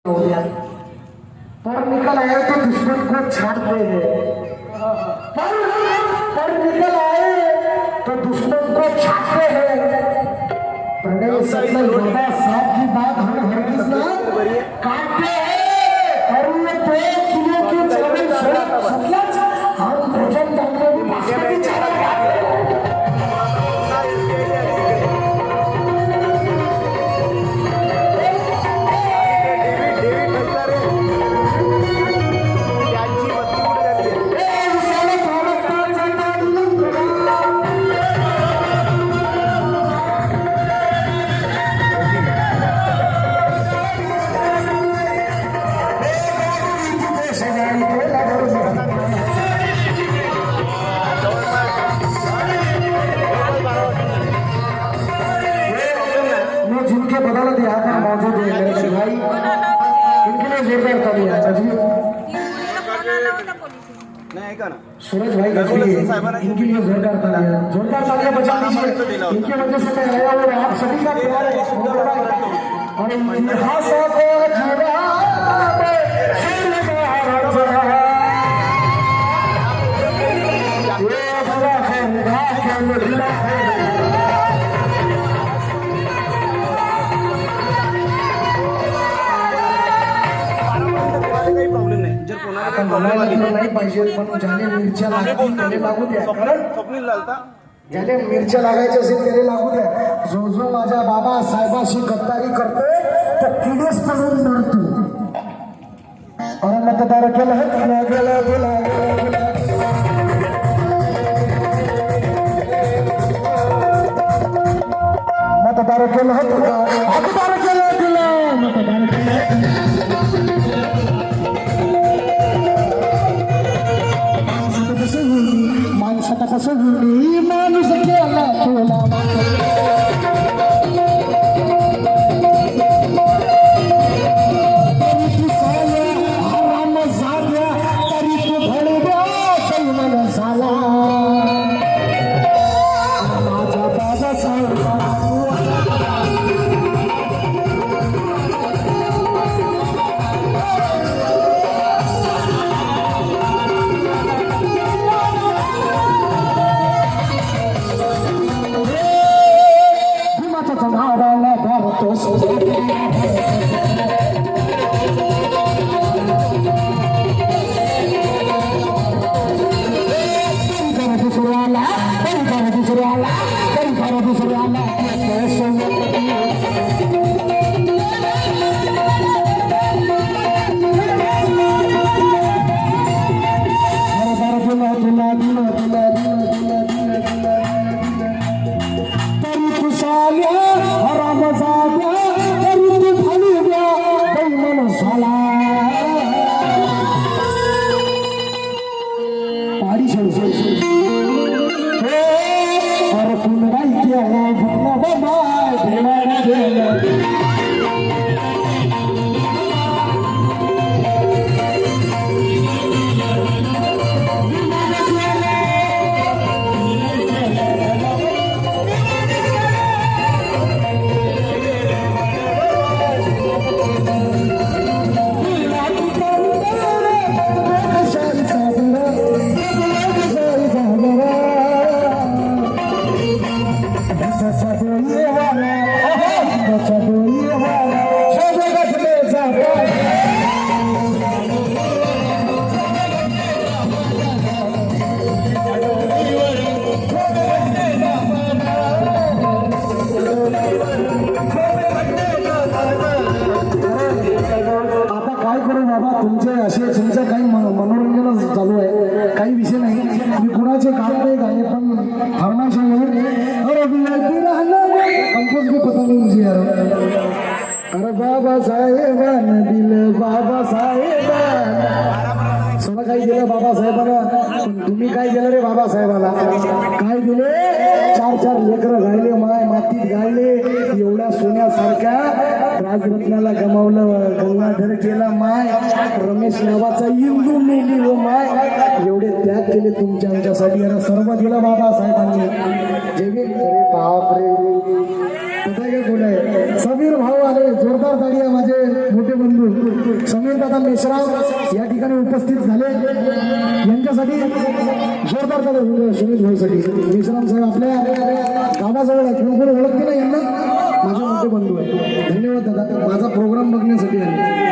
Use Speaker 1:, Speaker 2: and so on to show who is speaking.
Speaker 1: हो गया पर निकल आए तो दुश्मन को छाड़ते हैं पर निकल आए तो दुश्मन को छाड़ते हैं। प्रणय सत्संग बाबा साहब की बात हम हरगिज ना काटते हैं और ये 2 किलो की चावल सतलज हम भोजन करने भी बास्केट चावल बदौलत यहाँ पर मौजूद है मेरे भाई, इनके लिए जोरदार ताली है। सूरज भाई इनके लिए जोरदार ताली है, जोरदार तालियां बजा दीजिए। इनकी वजह से मैं आया और आप सभी का प्यार है और इतिहास नाही पाहिजे पण ज्याने मिरच्या लागतील त्याने लागू द्या, कारण ज्याने मिरच्या लागायचे असेल त्याने लागू द्या। जो जो माझ्या बाबा साहेबाशी गद्दारी करतोय तो किडेच पडून मरतो। और मतदार केलं तिला गेलं तिला मतदार केलं मतदार केलं तिला मतदार केलं माणसाचा कसं होईल माणूस गेला तुला तरी तू साल्या आराम झाल्या तरी तू भडव्या कैमन झाला माझा बाबा साहेब तुमचे असे तुमचं काही मनोरंजन चालू आहे, काही विषय नाही। मी कुणाचे गाणे गाणे पण फरमाइश कंपोज भी पता नहीं मुझे यार। अरे बाबा साहेबान दिलं बाबा साहेबान सगळं काही दिलं बाबा साहेबांना, तुम्ही काय दिलं रे बाबा साहेबाला? काय दिले? 4 लेकरं गायले माय मातीत गायले, एवढ्या सोन्यासारख्या राजरत्नाला गमावलं, गंगाधर केला माय, रमेश नावाचा इंदू नेली व माय, एवढे त्याग केले तुमच्या आमच्यासाठी, सर्व दिलं बाबा साहेबांनी। जेवी अरे बाप रे आता काय बोल आहे समीर भाऊ आले जोरदार ताडी आहे माझे मोठे बंधू समीर दादा मेश्राम या ठिकाणी उपस्थित झाले यांच्यासाठी जोरदार ताडी सुनील भाऊसाठी मेश्राम साहेब आपल्या गावाजवळ आहे कोण कोण ओळखते ना यांना माझे मोठे बंधू आहे धन्यवाद दादा माझा प्रोग्राम बघण्यासाठी आले